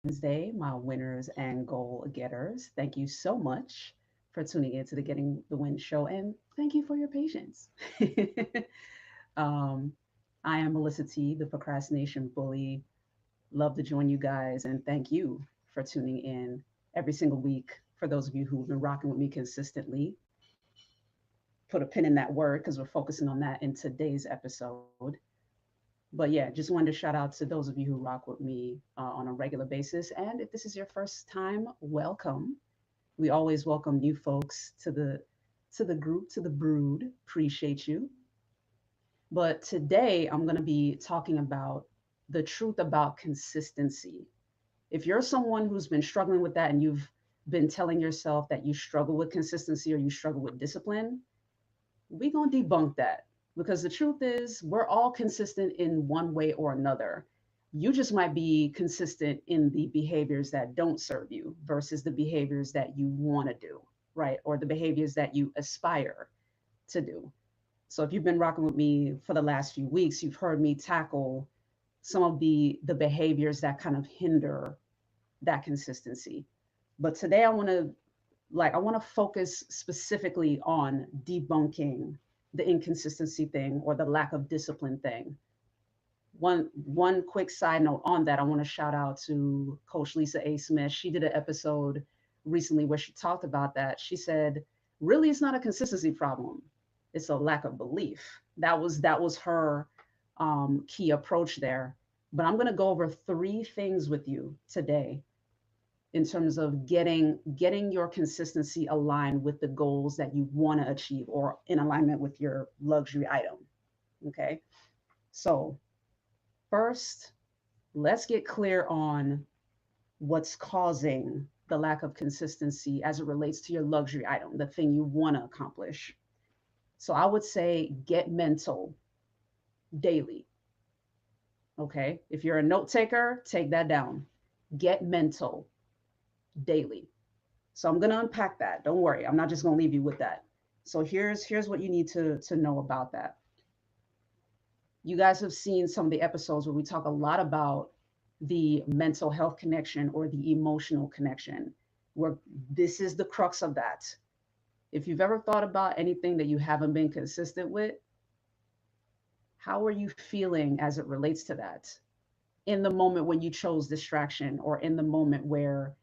Wednesday, my winners and goal getters. Thank you so much for tuning in to the Getting the Win show, and thank you for your patience. um, I am Mellissa T, the procrastination bully. Love to join you guys, and thank you for tuning in every single week. For those of you who've been rocking with me consistently, put a pin in that word because we're focusing on that in today's episode. But yeah, just wanted to shout out to those of you who rock with me on a regular basis. And if this is your first time, welcome. We always welcome new folks to the group, to the brood. Appreciate you. But today I'm going to be talking about the truth about consistency. If you're someone who's been struggling with that and you've been telling yourself that you struggle with consistency or you struggle with discipline, we're going to debunk that because the truth is we're all consistent in one way or another. You just might be consistent in the behaviors that don't serve you versus the behaviors that you want to do, right? Or the behaviors that you aspire to do. So if you've been rocking with me for the last few weeks, you've heard me tackle some of the behaviors that kind of hinder that consistency. But today I want to focus specifically on debunking the inconsistency thing or the lack of discipline thing. One quick side note on that, I want to shout out to Coach Lisa A. Smith. She did an episode recently where she talked about that. She said, really, it's not a consistency problem. It's a lack of belief. That was her key approach there. But I'm going to go over three things with you today in terms of getting your consistency aligned with the goals that you want to achieve or in alignment with your luxury item. Okay. So first, let's get clear on what's causing the lack of consistency as it relates to your luxury item, the thing you want to accomplish. So I would say get mental daily. Okay. If you're a note taker, take that down. Get mental daily. So I'm going to unpack that. Don't worry. I'm not just going to leave you with that. So here's what you need to know about that. You guys have seen some of the episodes where we talk a lot about the mental health connection or the emotional connection, where this is the crux of that. If you've ever thought about anything that you haven't been consistent with, how are you feeling as it relates to that? In the moment when you chose distraction or in the moment where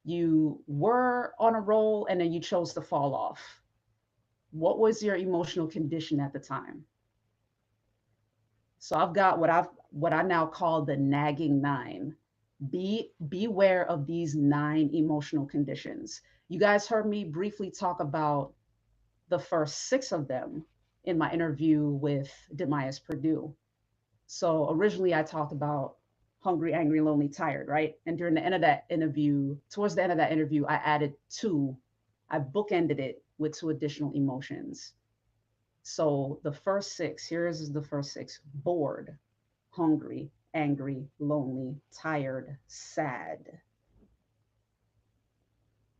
you were on a roll and then you chose to fall off. What was your emotional condition at the time? So I've got what I now call the nagging nine. Beware of these nine emotional conditions. You guys heard me briefly talk about the first six of them in my interview with Demias Purdue. So originally I talked about hungry, angry, lonely, tired, right? And during the end of that interview, towards the end of that interview, I added two. I bookended it with two additional emotions. So the first six, here's the first six: bored, hungry, angry, lonely, tired, sad.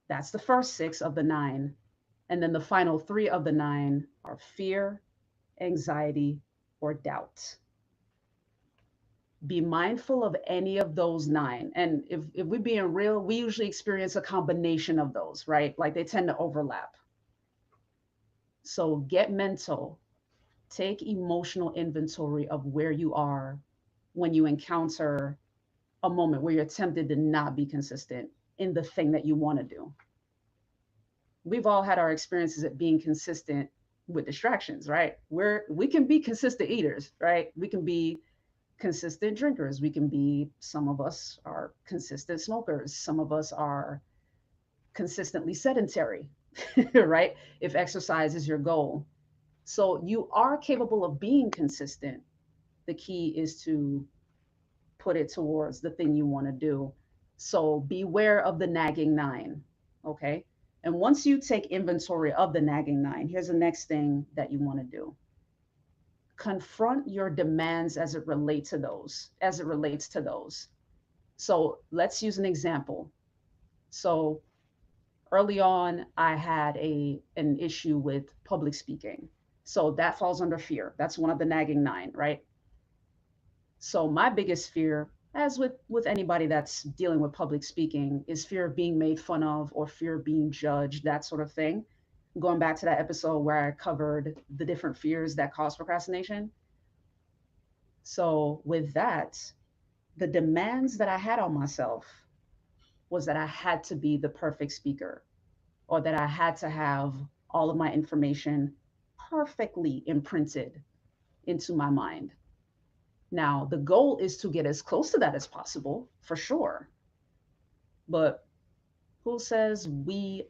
That's the first six of the nine. And then the final three of the nine are fear, anxiety, or doubt. Be mindful of any of those nine. And if we're being real, we usually experience a combination of those, right? Like they tend to overlap. So get mental, take emotional inventory of where you are when you encounter a moment where you're tempted to not be consistent in the thing that you want to do. We've all had our experiences at being consistent with distractions, right? We can be consistent eaters, right? We can be consistent drinkers. We can be, some of us are consistent smokers. Some of us are consistently sedentary, right? If exercise is your goal. So you are capable of being consistent. The key is to put it towards the thing you want to do. So beware of the nagging nine. Okay. And once you take inventory of the nagging nine, here's the next thing that you want to do: confront your demands as it relates to those. So let's use an example. So early on, I had an issue with public speaking. So that falls under fear. That's one of the nagging nine, right? So my biggest fear as with anybody that's dealing with public speaking, is fear of being made fun of or fear of being judged, that sort of thing. Going back to that episode where I covered the different fears that cause procrastination. So with that, the demands that I had on myself was that I had to be the perfect speaker, or that I had to have all of my information perfectly imprinted into my mind. Now, the goal is to get as close to that as possible, for sure. But who says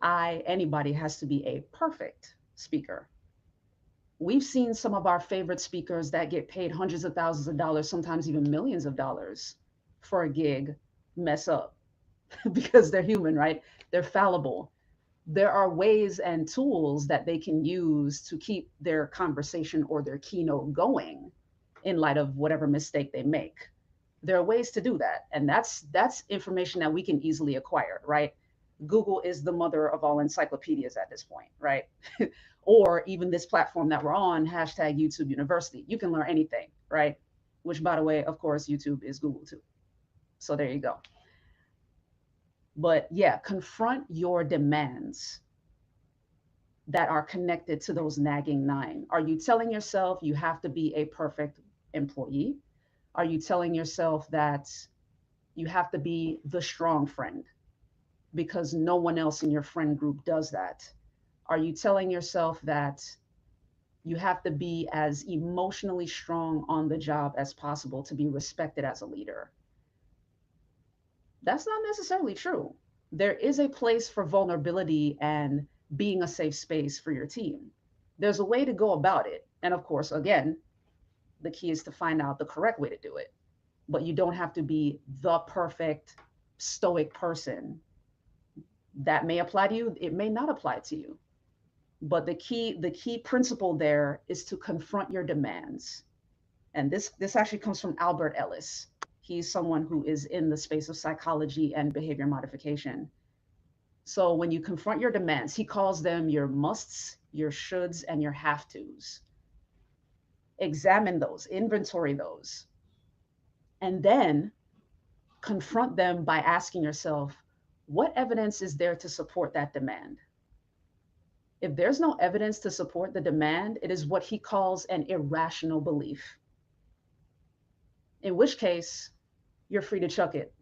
anybody has to be a perfect speaker? We've seen some of our favorite speakers that get paid hundreds of thousands of dollars, sometimes even millions of dollars for a gig, mess up because they're human, right? They're fallible. There are ways and tools that they can use to keep their conversation or their keynote going in light of whatever mistake they make. There are ways to do that, and that's information that we can easily acquire, right? Google is the mother of all encyclopedias at this point, right? Or even this platform that we're on, hashtag YouTube University. You can learn anything, right? Which, by the way, of course, YouTube is Google too. So there you go. But yeah, confront your demands that are connected to those nagging nine. Are you telling yourself you have to be a perfect employee? Are you telling yourself that you have to be the strong friend because no one else in your friend group does that? Are you telling yourself that you have to be as emotionally strong on the job as possible to be respected as a leader? That's not necessarily true. There is a place for vulnerability and being a safe space for your team. There's a way to go about it. And of course, again, the key is to find out the correct way to do it. But you don't have to be the perfect stoic person. That may apply to you, it may not apply to you. But the key principle there is to confront your demands. And this actually comes from Albert Ellis. He's someone who is in the space of psychology and behavior modification. So when you confront your demands, he calls them your musts, your shoulds, and your have tos. Examine those, inventory those, and then confront them by asking yourself, what evidence is there to support that demand? If there's no evidence to support the demand, it is what he calls an irrational belief, in which case you're free to chuck it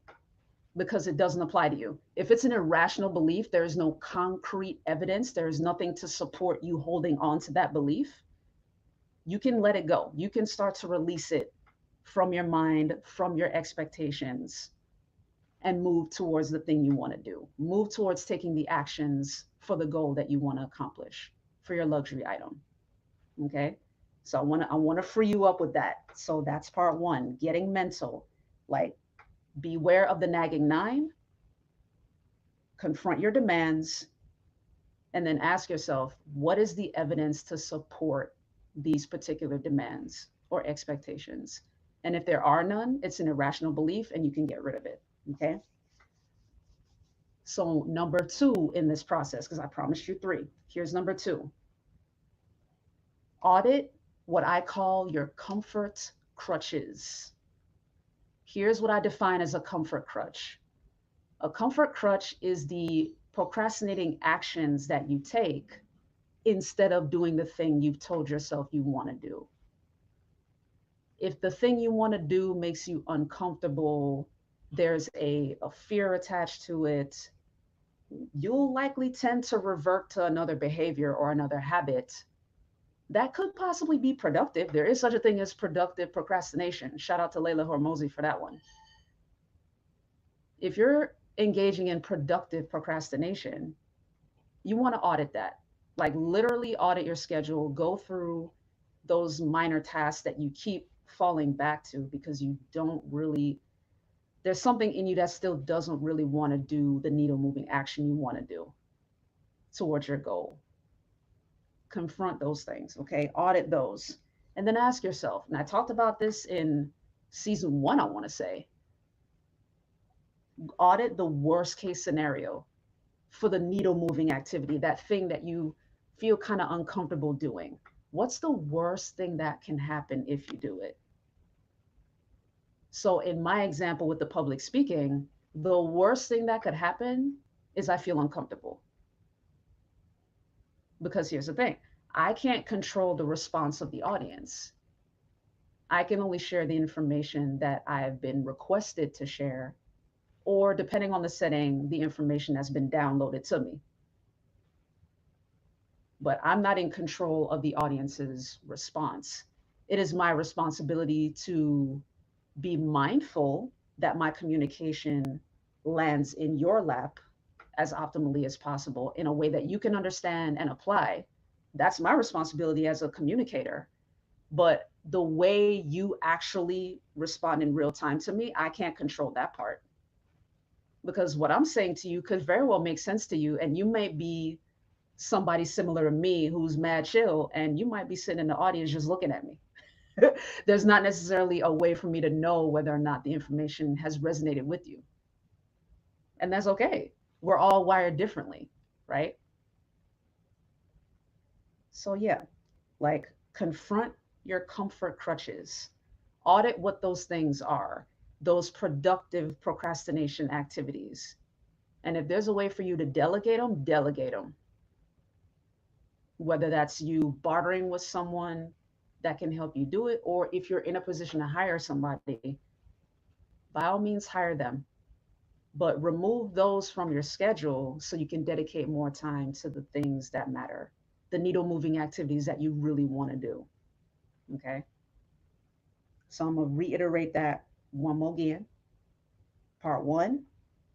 because it doesn't apply to you. If it's an irrational belief, there is no concrete evidence, there is nothing to support you holding on to that belief, you can let it go. You can start to release it from your mind, from your expectations, and move towards the thing you want to do. Move towards taking the actions for the goal that you want to accomplish for your luxury item. Okay? So I want to free you up with that. So that's part 1, getting mental. Like, beware of the nagging nine, confront your demands, and then ask yourself, what is the evidence to support these particular demands or expectations? And if there are none, it's an irrational belief and you can get rid of it. Okay. So, number 2 in this process, because I promised you 3, here's number 2: audit what I call your comfort crutches. Here's what I define as a comfort crutch. A comfort crutch is the procrastinating actions that you take instead of doing the thing you've told yourself you want to do. If the thing you want to do makes you uncomfortable, there's a fear attached to it, you'll likely tend to revert to another behavior or another habit that could possibly be productive. There is such a thing as productive procrastination. Shout out to Layla Hormozy for that one. If you're engaging in productive procrastination, you want to audit that. Like, literally audit your schedule, go through those minor tasks that you keep falling back to because you don't really, there's something in you that still doesn't really want to do the needle moving action you want to do towards your goal. Confront those things, okay? Audit those. And then ask yourself, and I talked about this in season 1, I want to say, audit the worst case scenario for the needle moving activity, that thing that you feel kind of uncomfortable doing. What's the worst thing that can happen if you do it? So in my example with the public speaking, the worst thing that could happen is I feel uncomfortable. Because here's the thing, I can't control the response of the audience. I can only share the information that I've been requested to share, or depending on the setting, the information that's been downloaded to me. But I'm not in control of the audience's response. It is my responsibility to be mindful that my communication lands in your lap as optimally as possible in a way that you can understand and apply. That's my responsibility as a communicator. But the way you actually respond in real time to me, I can't control that part. Because what I'm saying to you could very well make sense to you, and you may be somebody similar to me who's mad chill, and you might be sitting in the audience just looking at me. There's not necessarily a way for me to know whether or not the information has resonated with you. And that's okay. We're all wired differently, right? So, yeah, like confront your comfort crutches, audit what those things are, those productive procrastination activities. And if there's a way for you to delegate them, delegate them. Whether that's you bartering with someone that can help you do it, or if you're in a position to hire somebody, by all means, hire them. But remove those from your schedule so you can dedicate more time to the things that matter, the needle moving activities that you really want to do. Okay. So I'm going to reiterate that one more again. Part one,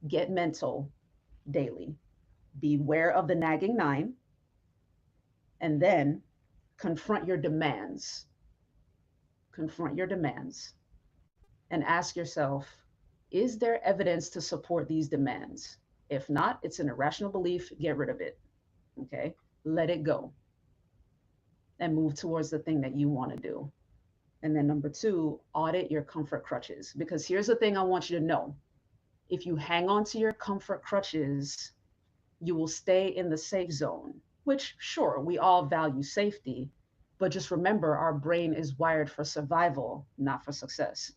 get mental daily. Beware of the nagging nine. And then confront your demands. Confront your demands and ask yourself, is there evidence to support these demands? If not, it's an irrational belief. Get rid of it. Okay. Let it go and move towards the thing that you want to do. And then number two, audit your comfort crutches. Because here's the thing I want you to know. If you hang on to your comfort crutches, you will stay in the safe zone, which sure, we all value safety, but just remember our brain is wired for survival, not for success.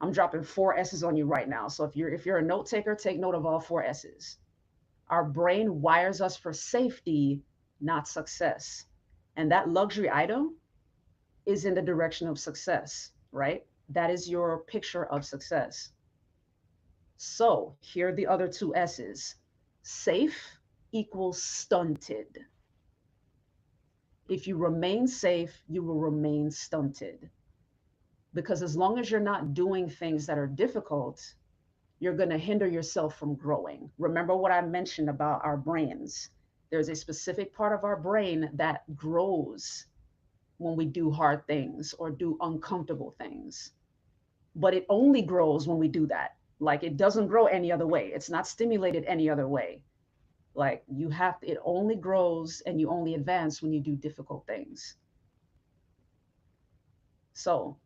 I'm dropping 4 S's on you right now. So if you're a note taker, take note of all 4 S's. Our brain wires us for safety, not success. And that luxury item is in the direction of success, right? That is your picture of success. So here are the other 2 S's. Safe equals stunted. If you remain safe, you will remain stunted. Because as long as you're not doing things that are difficult, you're going to hinder yourself from growing. Remember what I mentioned about our brains. There's a specific part of our brain that grows when we do hard things or do uncomfortable things. But it only grows when we do that. Like it doesn't grow any other way. It's not stimulated any other way. Like you have to, it only grows and you only advance when you do difficult things. So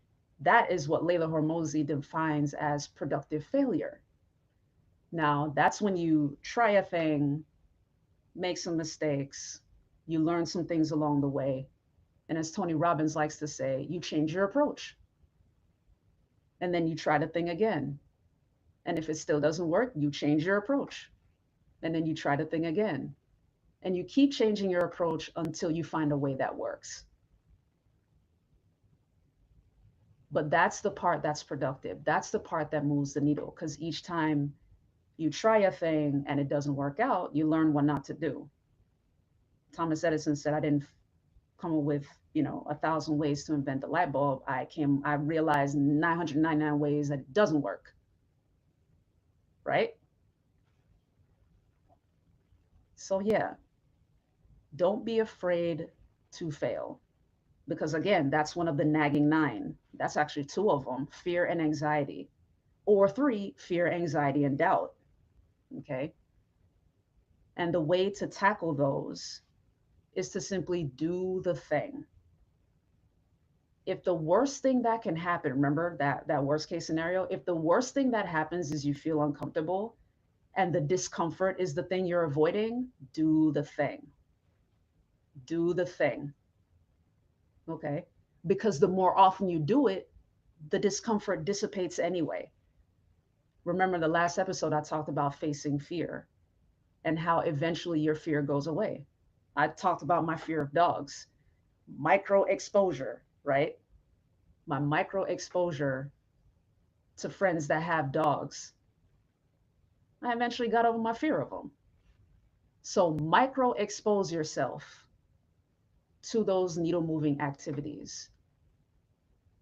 that is what Layla Hormozi defines as productive failure. Now, that's when you try a thing, make some mistakes, you learn some things along the way. And as Tony Robbins likes to say, you change your approach. And then you try the thing again. And if it still doesn't work, you change your approach. And then you try the thing again. And you keep changing your approach until you find a way that works. But that's the part that's productive. That's the part that moves the needle. Because each time you try a thing and it doesn't work out, you learn what not to do. Thomas Edison said, I didn't come up with 1,000 ways to invent the light bulb. I realized 999 ways that it doesn't work. Right? So yeah, don't be afraid to fail. Because again, that's one of the nagging nine. That's actually 2 of them, fear and anxiety. Or 3, fear, anxiety, and doubt. Okay. And the way to tackle those is to simply do the thing. If the worst thing that can happen, remember that worst case scenario, if the worst thing that happens is you feel uncomfortable and the discomfort is the thing you're avoiding, do the thing. Do the thing. Okay. Because the more often you do it, the discomfort dissipates anyway. Remember the last episode, I talked about facing fear and how eventually your fear goes away. I talked about my fear of dogs, micro exposure, right? My micro exposure to friends that have dogs. I eventually got over my fear of them. So, micro expose yourself to those needle moving activities.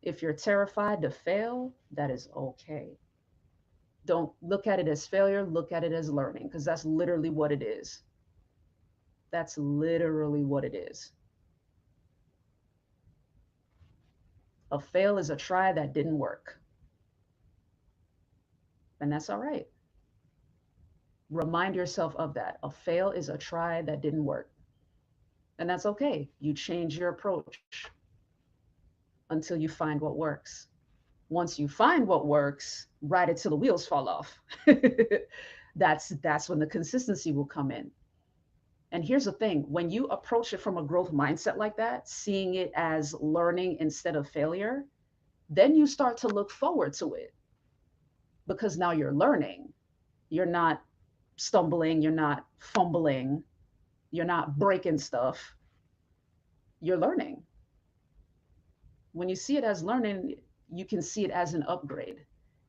If you're terrified to fail, that is okay. Don't look at it as failure, look at it as learning, because that's literally what it is. That's literally what it is. A fail is a try that didn't work. And that's all right. Remind yourself of that. A fail is a try that didn't work. And that's okay. You change your approach until you find what works. Once you find what works, ride it till the wheels fall off. That's when the consistency will come in. And here's the thing, when you approach it from a growth mindset like that, seeing it as learning instead of failure, then you start to look forward to it because now you're learning. You're not stumbling, you're not fumbling, you're not breaking stuff. You're learning. When you see it as learning, you can see it as an upgrade.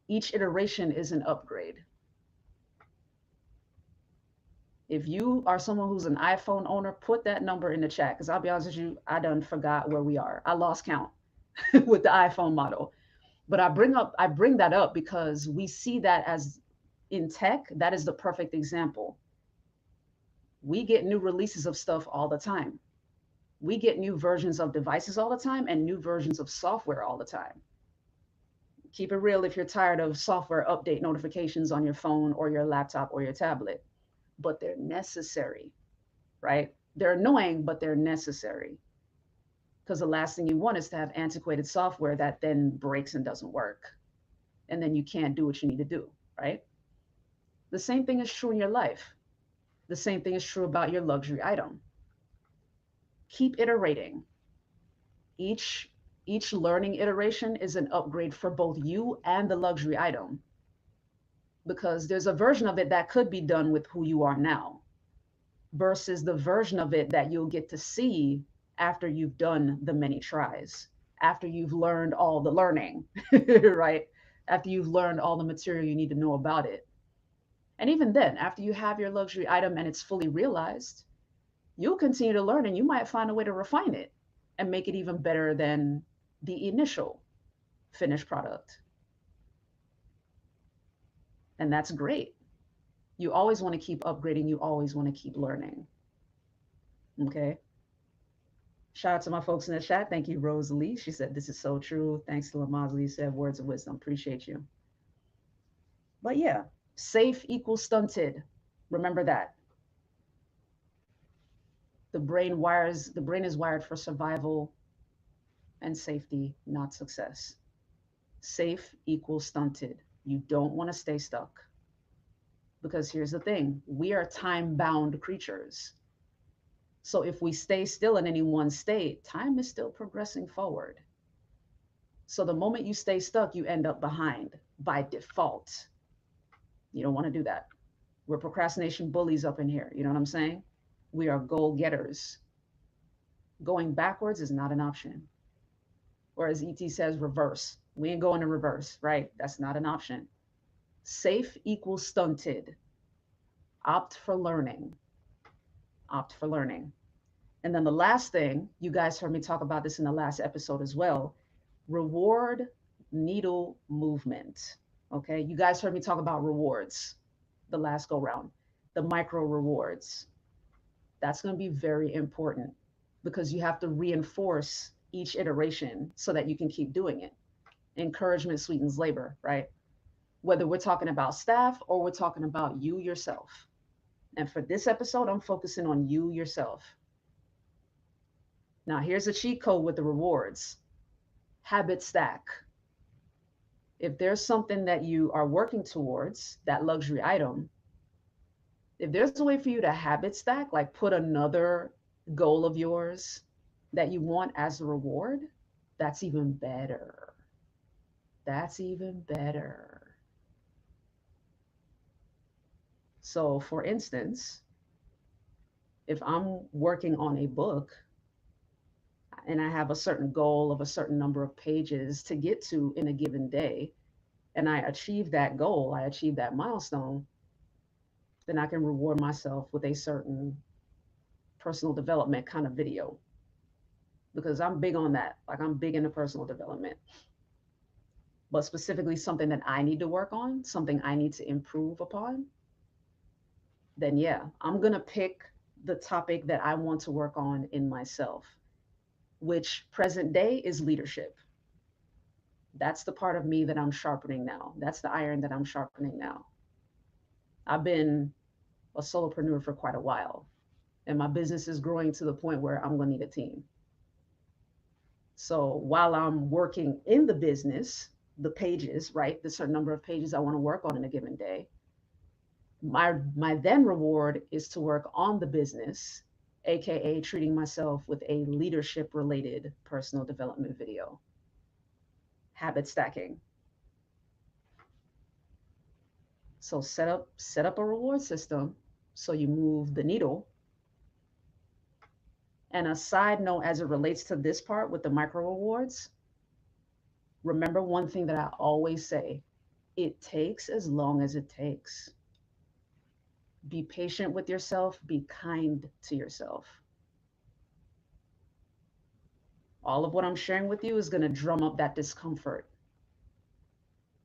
Each iteration is an upgrade. If you are someone who's an iPhone owner, put that number in the chat because I'll be honest with you, I done forgot where we are. I lost count with the iPhone model. But I bring that up because we see that as in tech, that is the perfect example. We get new releases of stuff all the time. We get new versions of devices all the time and new versions of software all the time. Keep it real if you're tired of software update notifications on your phone or your laptop or your tablet, but they're necessary, right? They're annoying, but they're necessary because the last thing you want is to have antiquated software that then breaks and doesn't work. And then you can't do what you need to do, right? The same thing is true in your life. The same thing is true about your luxury item. Keep iterating. Each learning iteration is an upgrade for both you and the luxury item because there's a version of it that could be done with who you are now versus the version of it that you'll get to see after you've done the many tries, after you've learned all the learning, right? After you've learned all the material you need to know about it. And even then, after you have your luxury item and it's fully realized, you'll continue to learn and you might find a way to refine it and make it even better than the initial finished product. And that's great. You always want to keep upgrading. You always want to keep learning. Okay. Shout out to my folks in the chat. Thank you, Rosalie. She said, this is so true. Thanks to Lamazli, said words of wisdom. Appreciate you. But yeah, safe equals stunted. Remember that. The brain is wired for survival and safety, not success. Safe equals stunted. You don't want to stay stuck. Because here's the thing, we are time-bound creatures. So if we stay still in any one state, time is still progressing forward. So the moment you stay stuck, you end up behind by default. You don't want to do that. We're procrastination bullies up in here. You know what I'm saying? We are goal getters. Going backwards is not an option. Or as ET says, reverse. We ain't going to reverse, right? That's not an option. Safe equals stunted. Opt for learning. Opt for learning. And then the last thing, you guys heard me talk about this in the last episode as well, reward needle movement. Okay, you guys heard me talk about rewards the last go round, the micro rewards. That's going to be very important because you have to reinforce each iteration so that you can keep doing it. Encouragement sweetens labor, right? Whether we're talking about staff or we're talking about you yourself. And for this episode, I'm focusing on you yourself. Now, here's a cheat code with the rewards. Habit stack. If there's something that you are working towards, that luxury item, if there's a way for you to habit stack, like put another goal of yours that you want as a reward, that's even better. That's even better. So, for instance, if I'm working on a book and I have a certain goal of a certain number of pages to get to in a given day, and I achieve that goal, I achieve that milestone, then I can reward myself with a certain personal development kind of video because I'm big on that. Like, I'm big into personal development, but specifically something that I need to work on, something I need to improve upon. Then yeah, I'm going to pick the topic that I want to work on in myself, which present day is leadership. That's the part of me that I'm sharpening now. That's the iron that I'm sharpening now. I've been a solopreneur for quite a while, and my business is growing to the point where I'm going to need a team. So while I'm working in the business, the pages, right, the certain number of pages I want to work on in a given day, my then reward is to work on the business, aka treating myself with a leadership related personal development video. Habit stacking. So set up a reward system so you move the needle. And a side note as it relates to this part with the micro rewards, remember one thing that I always say, it takes as long as it takes. Be patient with yourself, be kind to yourself. All of what I'm sharing with you is going to drum up that discomfort.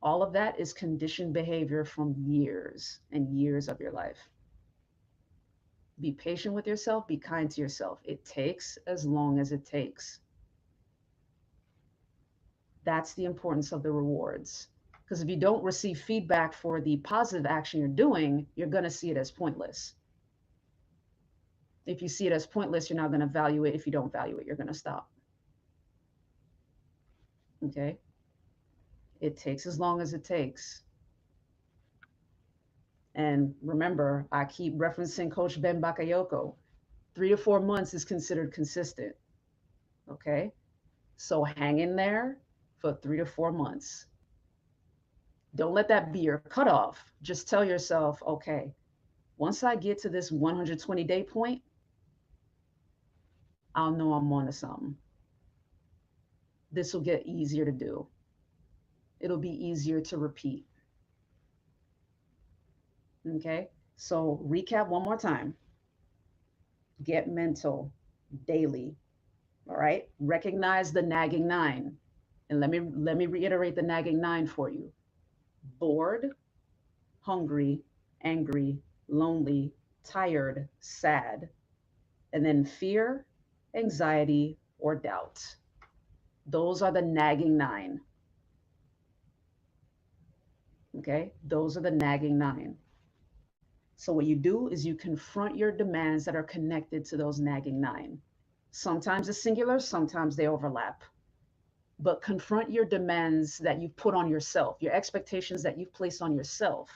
All of that is conditioned behavior from years and years of your life. Be patient with yourself, be kind to yourself. It takes as long as it takes. That's the importance of the rewards. Because if you don't receive feedback for the positive action you're doing, you're going to see it as pointless. If you see it as pointless, you're not going to value it. If you don't value it, you're going to stop. Okay? It takes as long as it takes. And remember, I keep referencing Coach Ben Bakayoko. 3 to 4 months is considered consistent. Okay? So hang in there for 3 to 4 months. Don't let that be your cutoff. Just tell yourself, okay, once I get to this 120-day point, I'll know I'm on to something. This will get easier to do. It'll be easier to repeat. Okay? So recap one more time. Get mental daily. All right? Recognize the nagging nine. And let me reiterate the nagging nine for you. Bored, hungry, angry, lonely, tired, sad, and then fear, anxiety, or doubt. Those are the nagging nine. Okay? Those are the nagging nine. So what you do is you confront your demands that are connected to those nagging nine. Sometimes it's singular, sometimes they overlap. But confront your demands that you've put on yourself, your expectations that you've placed on yourself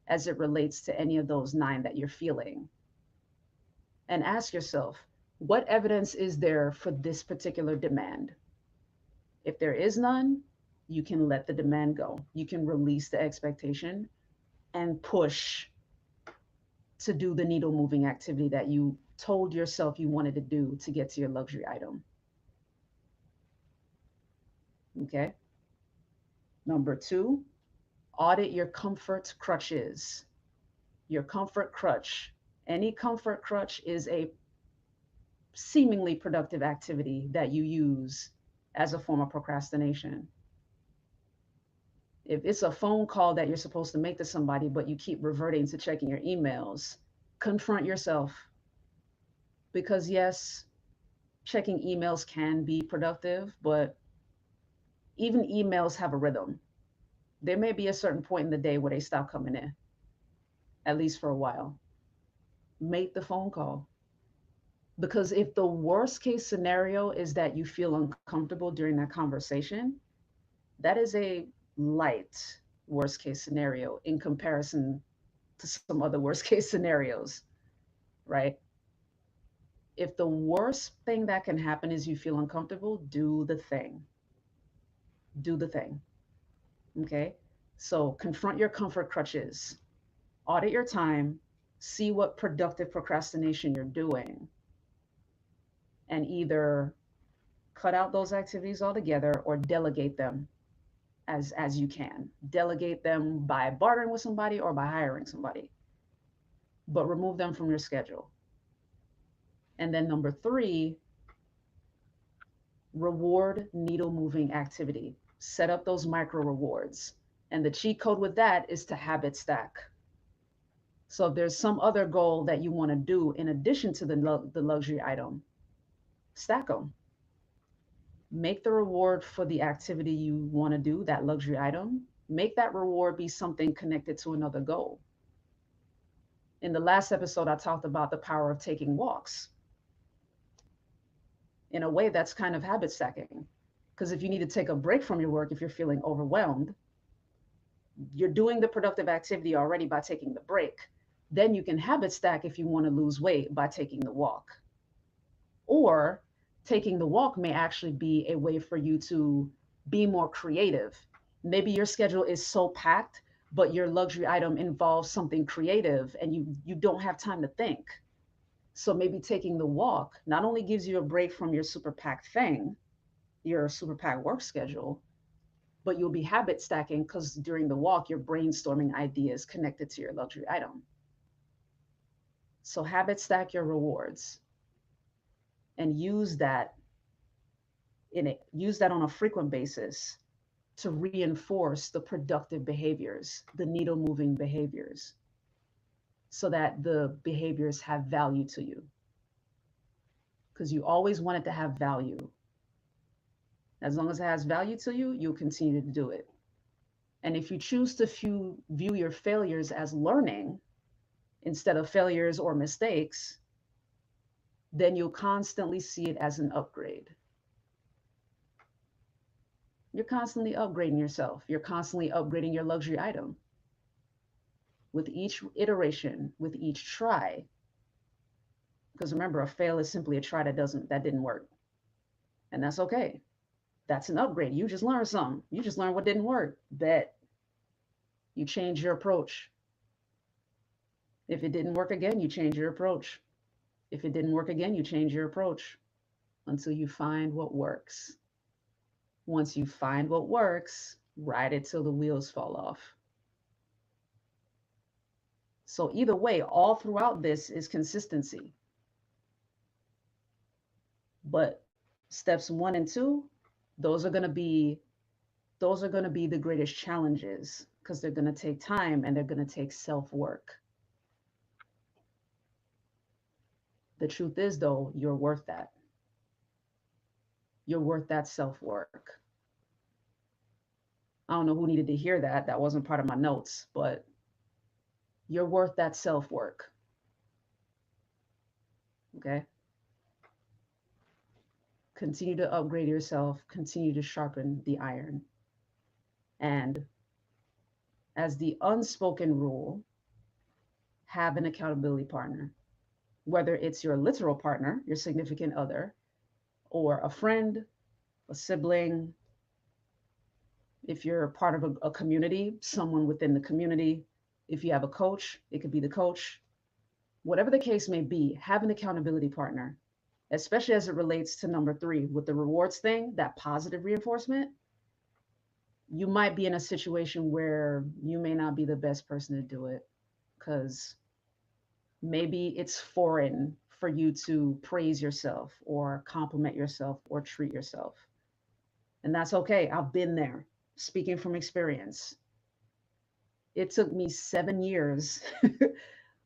as it relates to any of those nine that you're feeling. And ask yourself, what evidence is there for this particular demand? If there is none, you can let the demand go. You can release the expectation and push to do the needle moving activity that you told yourself you wanted to do to get to your luxury item. Okay. Number two, audit your comfort crutches. Your comfort crutch. Any comfort crutch is a seemingly productive activity that you use as a form of procrastination. If it's a phone call that you're supposed to make to somebody, but you keep reverting to checking your emails, confront yourself. Because yes, checking emails can be productive, but even emails have a rhythm. There may be a certain point in the day where they stop coming in, at least for a while. Make the phone call. Because if the worst case scenario is that you feel uncomfortable during that conversation, that is a light worst case scenario in comparison to some other worst case scenarios, right? If the worst thing that can happen is you feel uncomfortable, do the thing. Do the thing. Okay. So confront your comfort crutches, audit your time, see what productive procrastination you're doing, and either cut out those activities altogether or delegate them as you can. Delegate them by bartering with somebody or by hiring somebody, but remove them from your schedule. And then number three, reward needle moving activity. Set up those micro rewards. And the cheat code with that is to habit stack. So if there's some other goal that you want to do in addition to the luxury item, stack them. Make the reward for the activity you want to do, that luxury item, make that reward be something connected to another goal. In the last episode, I talked about the power of taking walks. In a way, that's kind of habit stacking. Because if you need to take a break from your work, if you're feeling overwhelmed, you're doing the productive activity already by taking the break. Then you can habit stack if you want to lose weight by taking the walk. Or taking the walk may actually be a way for you to be more creative. Maybe your schedule is so packed, but your luxury item involves something creative and you don't have time to think. So maybe taking the walk not only gives you a break from your super packed thing, your super packed work schedule, but you'll be habit stacking because during the walk, you're brainstorming ideas connected to your luxury item. So habit stack your rewards and use that on a frequent basis to reinforce the productive behaviors, the needle moving behaviors, so that the behaviors have value to you. Because you always want it to have value. As long as it has value to you, you'll continue to do it. And if you choose to view your failures as learning instead of failures or mistakes, then you'll constantly see it as an upgrade. You're constantly upgrading yourself. You're constantly upgrading your luxury item. With each iteration, with each try. Because remember, a fail is simply a try that didn't work. And that's okay. That's an upgrade. You just learned something. You just learned what didn't work. That you change your approach. If it didn't work again, you change your approach. If it didn't work again, you change your approach until you find what works. Once you find what works, ride it till the wheels fall off. So either way, all throughout this is consistency. But steps 1 and 2, those are going to be the greatest challenges because they're going to take time and they're going to take self-work. The truth is, though, you're worth that. You're worth that self-work. I don't know who needed to hear that. That wasn't part of my notes, but you're worth that self-work. Okay? Continue to upgrade yourself, continue to sharpen the iron. And as the unspoken rule, have an accountability partner, whether it's your literal partner, your significant other, or a friend, a sibling. If you're part of a community, someone within the community. If you have a coach, it could be the coach. Whatever the case may be, have an accountability partner, especially as it relates to number 3 with the rewards thing, that positive reinforcement. You might be in a situation where you may not be the best person to do it because maybe it's foreign for you to praise yourself or compliment yourself or treat yourself. And that's okay. I've been there, speaking from experience. It took me 7 years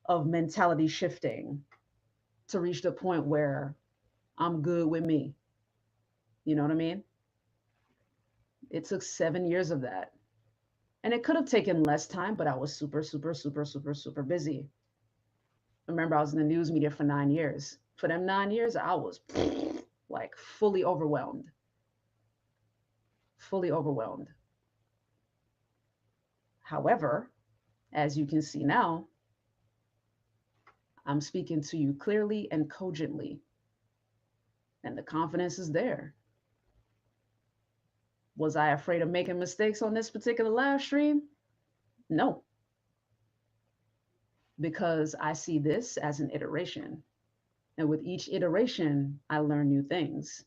of mentality shifting to reach the point where I'm good with me. You know what I mean? It took 7 years of that. And it could have taken less time, but I was super, super, super, super, super busy. Remember, I was in the news media for 9 years. For them 9 years, I was like fully overwhelmed. Fully overwhelmed. However, as you can see now, I'm speaking to you clearly and cogently. And the confidence is there. Was I afraid of making mistakes on this particular live stream? No, because I see this as an iteration. And with each iteration, I learn new things.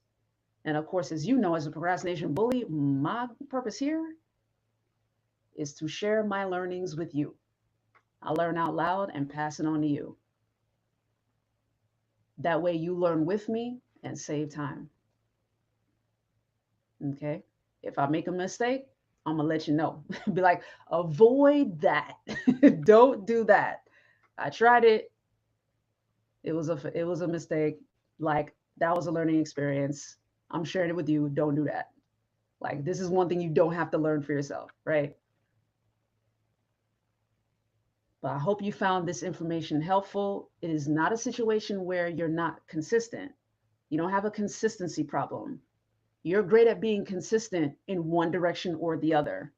And of course, as you know, as a procrastination bully, my purpose here is to share my learnings with you. I learn out loud and pass it on to you. That way you learn with me and save time. Okay. If I make a mistake, I'm gonna let you know. Be like, avoid that. Don't do that. I tried it. It was a mistake. Like that was a learning experience. I'm sharing it with you. Don't do that. Like this is one thing you don't have to learn for yourself, right? But I hope you found this information helpful. It is not a situation where you're not consistent. You don't have a consistency problem. You're great at being consistent in one direction or the other.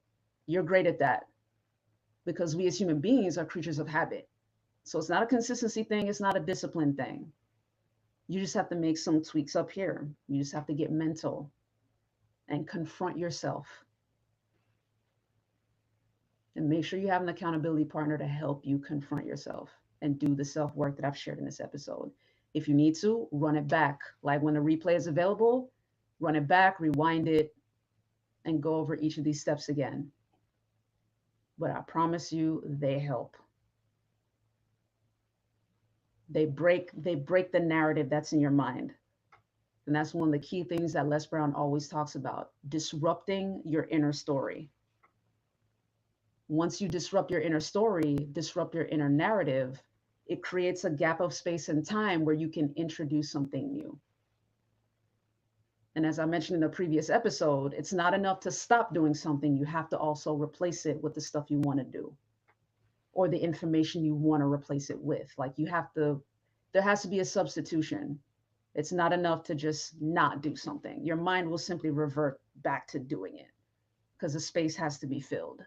You're great at that because we as human beings are creatures of habit. So it's not a consistency thing, it's not a discipline thing. You just have to make some tweaks up here. You just have to get mental and confront yourself and make sure you have an accountability partner to help you confront yourself and do the self work that I've shared in this episode. If you need to, run it back. Like when the replay is available, run it back, rewind it, and go over each of these steps again. But I promise you, they help. They break the narrative that's in your mind. And that's one of the key things that Les Brown always talks about, disrupting your inner story. Once you disrupt your inner story, disrupt your inner narrative, it creates a gap of space and time where you can introduce something new. And as I mentioned in the previous episode, it's not enough to stop doing something. You have to also replace it with the stuff you want to do or the information you want to replace it with. Like there has to be a substitution. It's not enough to just not do something. Your mind will simply revert back to doing it because the space has to be filled.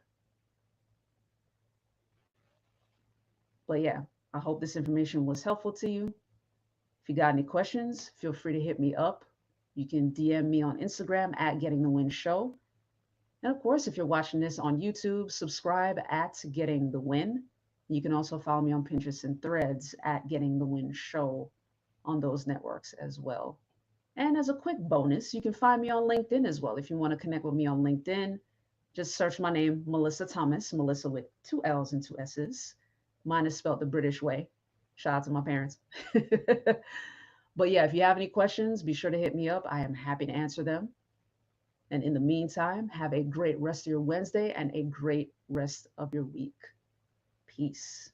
But yeah, I hope this information was helpful to you. If you got any questions, feel free to hit me up. You can DM me on Instagram at Getting the Win Show. And of course, if you're watching this on YouTube, subscribe at Getting the Win. You can also follow me on Pinterest and Threads at Getting the Win Show on those networks as well. And as a quick bonus, you can find me on LinkedIn as well. If you want to connect with me on LinkedIn, just search my name, Mellissa Thomas, Mellissa with 2 L's and 2 S's. Mine is spelled the British way. Shout out to my parents. But yeah, if you have any questions, be sure to hit me up. I am happy to answer them. And in the meantime, have a great rest of your Wednesday and a great rest of your week. Peace.